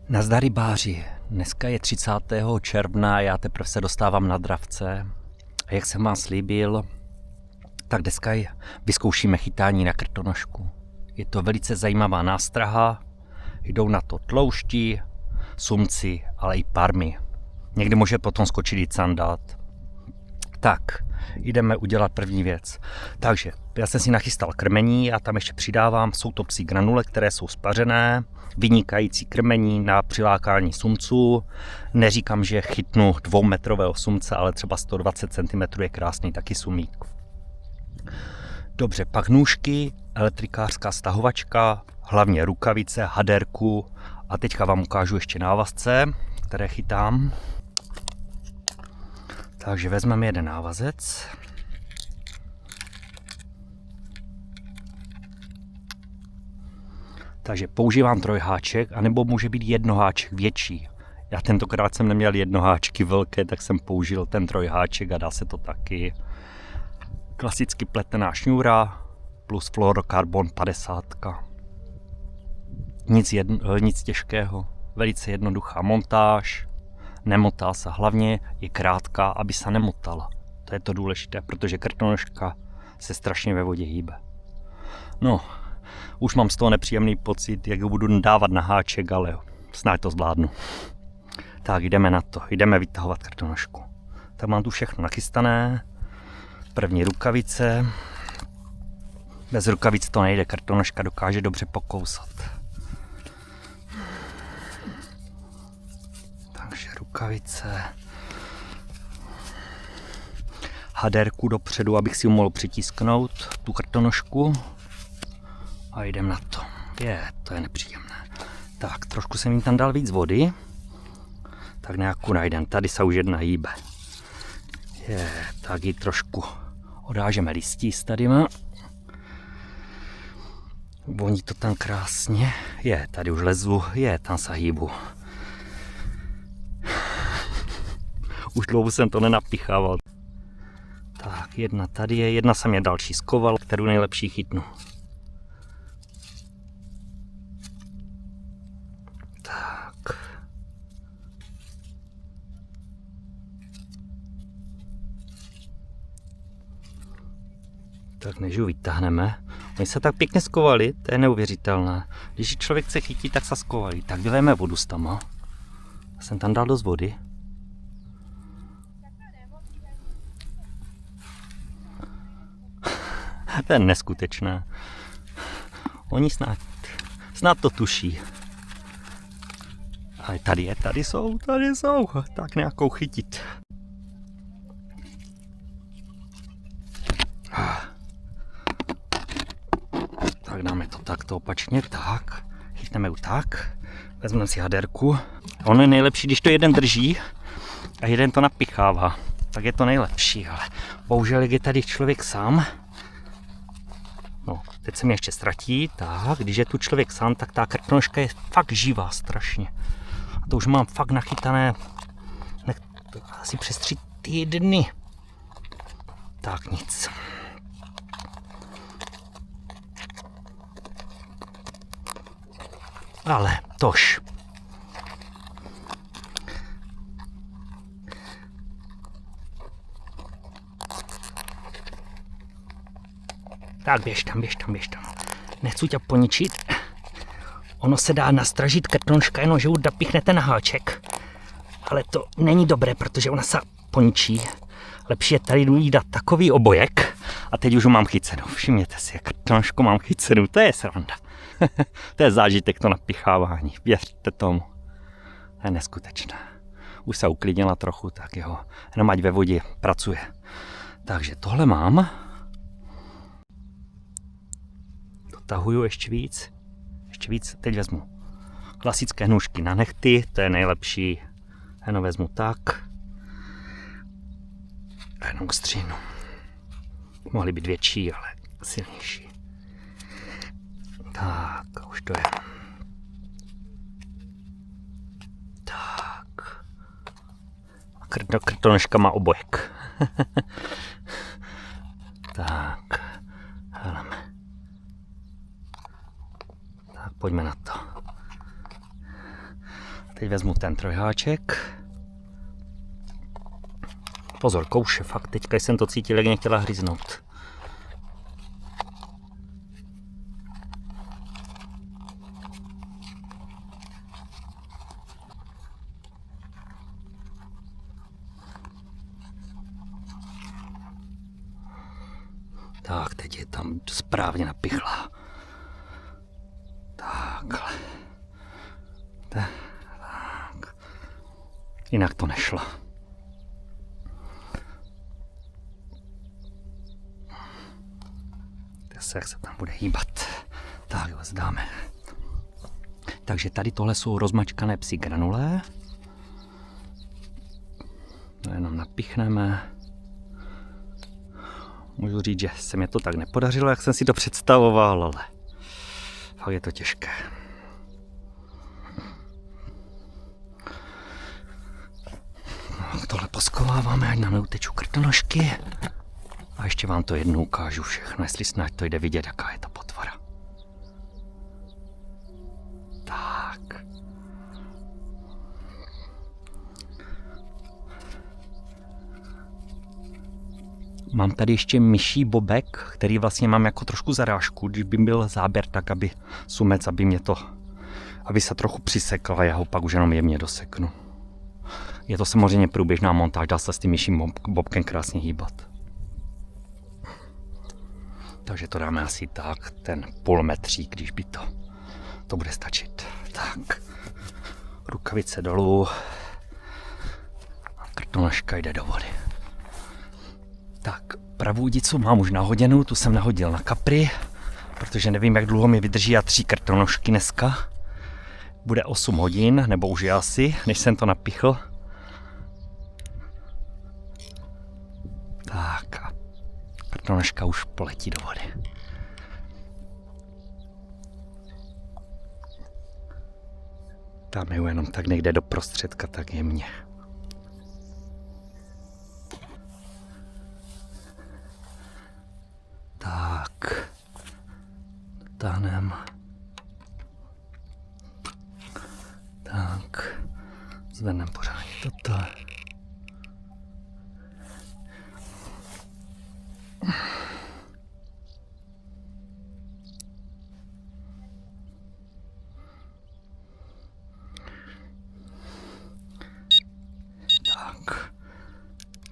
Nazdar rybáři, dneska je 30. června, já teprve se dostávám na dravce. A jak jsem vám slíbil, tak dneska vyzkoušíme chytání na krtonožku. Je to velice zajímavá nástraha, jdou na to tloušti, sumci, ale i parmy. Někdy může potom skočit i candát. Tak, jdeme udělat první věc. Takže, já jsem si nachystal krmení a tam ještě přidávám, jsou to psí granule, které jsou spařené, vynikající krmení na přilákání sumců. Neříkám, že chytnu 2metrového sumce, ale třeba 120 cm je krásný taky sumík. Dobře, pak nůžky, elektrikářská stahovačka, hlavně rukavice, haderku a teďka vám ukážu ještě návazce, které chytám. Takže vezmeme jeden návazec. Takže používám trojháček, anebo může být jednoháček větší. Já tentokrát jsem neměl jednoháčky velké, tak jsem použil ten trojháček a dá se to taky. Klasicky pletená šňůra plus fluorokarbon 50. Nic těžkého, velice jednoduchá montáž. Nemotá se, hlavně je krátká, aby se nemotala. To je to důležité, protože krtonožka se strašně ve vodě hýbe. No, už mám z toho nepříjemný pocit, jak ho budu dávat na háček, ale snad to zvládnu. Tak jdeme na to, jdeme vytahovat krtonožku. Tak mám tu všechno nachystané. První rukavice. Bez rukavic to nejde, krtonožka dokáže dobře pokousat. Rukavice, haderku dopředu, abych si mohl přitisknout tu krtonožku a jdem na to. To je nepříjemné. Tak, trošku jsem jim tam dal víc vody, tak nějakou najdem. Tady se už jedna hýbe. Tak ji trošku odhážeme listí s tadyma. Voní to tam krásně. Tady už lezu, tam se hýbu. Už dlouho jsem to nenapichával. Tak, jedna tady je, jedna jsem je další skoval, kterou nejlepší chytnu. Tak. Tak než ho vytáhneme. Oni se tak pěkně skovali, to je neuvěřitelné. Když člověk chce chytit, tak se skovalí. Tak vylejeme vodu s tama. Já jsem tam dal dost vody. To je neskutečné. Oni snad to tuší. Ale tady jsou. Tak nějakou chytit. Tak dáme to takto opačně, tak. Chytneme ju tak. Vezmeme si haderku. Ono je nejlepší, když to jeden drží a jeden to napichává. Tak je to nejlepší, ale bohužel, jak je tady člověk sám. No, teď se mě ještě ztratí, tak, když je tu člověk sám, tak ta krtonožka je fakt živá strašně. A to už mám fakt nachytané asi přes 3 týdny. Tak nic. Ale tož. Tak běž tam. Nechci tě poničit. Ono se dá nastražit krtonožka, jenom že ji napichnete na háček. Ale to není dobré, protože ona se poničí. Lepší je tady jí dát takový obojek. A teď už ho mám chycenou. Všimněte si, jak krtonožku mám chycenou. To je sranda. To je zážitek, to napichávání. Věřte tomu. To je neskutečné. Už se uklidnila trochu, tak jeho. Jenom ať ve vodě pracuje. Takže tohle mám. Tahuju ještě víc, teď vezmu klasické nůžky na nehty, to je nejlepší, jenom vezmu tak, a jenom k střínu. Mohly být větší, ale silnější. Tak, už to je. Tak. Krtonožka má obojek. Tak, heleme. Pojďme na to. Teď vezmu ten trojháček. Pozor, kouše, fakt, teďka jsem to cítil, jak mě chtěla hryznout. Tak, teď je tam správně napichla. Takhle. Tak. Jinak to nešlo. Jak se tam bude hýbat. Tak jo, zdáme. Takže tady tohle jsou rozmačkané psí granule. No, jenom napichneme. Můžu říct, že se mi to tak nepodařilo, jak jsem si to představoval, ale fakt je to těžké. No, tohle poskováváme, ať nám neutečou krtonožky. A ještě vám to jednou ukážu všechno, jestli snad to jde vidět, jaká je to potvora. Tak. Mám tady ještě myší bobek, který vlastně mám jako trošku zarážku, když by byl záběr tak, aby sumec, aby se trochu přisekl a já ho pak už jenom jemně doseknu. Je to samozřejmě průběžná montáž, dá se s tím myším bobkem krásně hýbat. Takže to dáme asi tak, ten půl metřík, když by to bude stačit. Tak, rukavice dolů a krtonožka jde do vody. Tak, pravou udicu mám už nahoděnou, tu jsem nahodil na kapry, protože nevím, jak dlouho mi vydrží a 3 krtonožky dneska. Bude 8 hodin, nebo už je asi, než jsem to napichl. Tak a krtonožka už poletí do vody. Dáme ju jenom tak někde do prostředka, tak jemně. Tak, táhnem. Tak, zvedneme pořádně toto.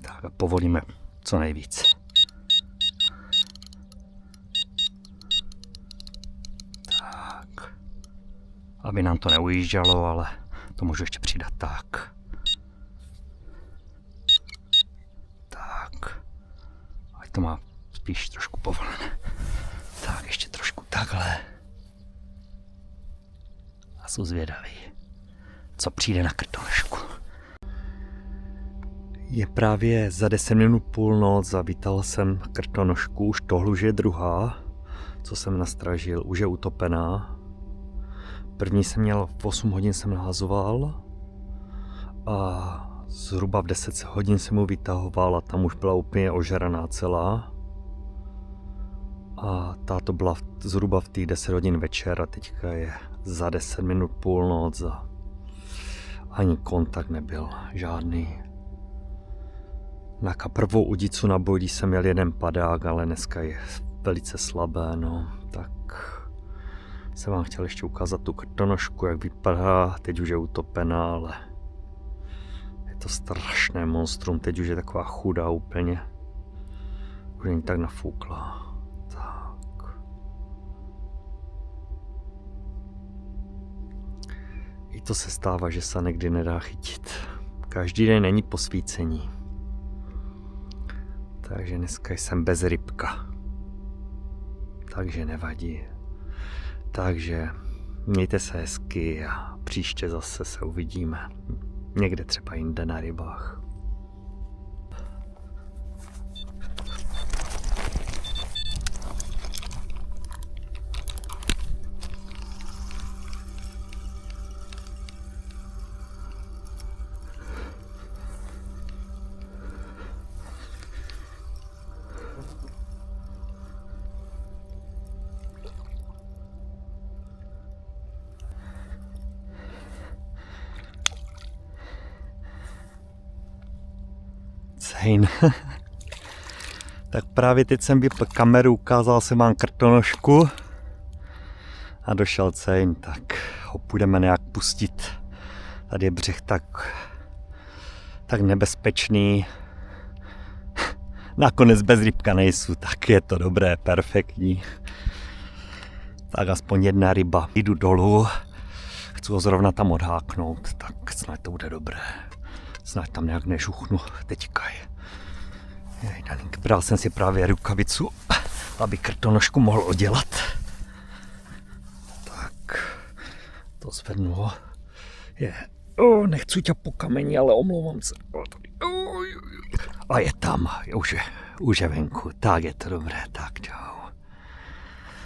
Tak a povolíme co nejvíc. Tak, aby nám to neujíždělo, ale to můžu ještě přidat tak. Tak, ať to má spíš trošku povolené. Tak, ještě trošku takhle. A jsou zvědaví, co přijde na krtonožku. Je právě za 10 minut půlnoc, zavítal jsem krtonožku, už tohle už je druhá, co jsem nastražil, už je utopená. První jsem měl v 8 hodin jsem nahazoval a zhruba v 10 hodin jsem mu vytahoval a tam už byla úplně ožraná celá. A táto byla zhruba v těch 10 hodin večer a teďka je za 10 minut půlnoc a ani kontakt nebyl žádný. Na kaprovou udicu na boj, když jsem měl jeden padák, ale dneska je velice slabé, no, tak jsem vám chtěl ještě ukázat tu krtonožku, jak vypadá, teď už je utopená, ale je to strašné monstrum, teď už je taková chudá úplně, už není tak nafoukla, tak. I to se stává, že se někdy nedá chytit, každý den není posvícení. Takže dneska jsem bez rybka. Takže nevadí. Takže mějte se hezky a příště zase se uvidíme. Někde třeba jinde na rybách. Cejn. Tak právě teď jsem vypl kameru, ukázal jsem vám krtonošku a došel cejn, tak ho půjdeme nějak pustit. Tady je břeh tak nebezpečný. Nakonec bez rybka nejsou, tak je to dobré, perfektní. Tak aspoň jedna ryba. Jdu dolů, chci ho zrovna tam odháknout, tak snad to bude dobré. Snad tam nějak nežuchnu teďka. Bral jsem si právě rukavicu, aby krtonožku mohl oddělat. Tak, to zvednu. Nechci tě po kameni, ale omlouvám se. A je tam, už je venku, tak je to dobré, tak čau.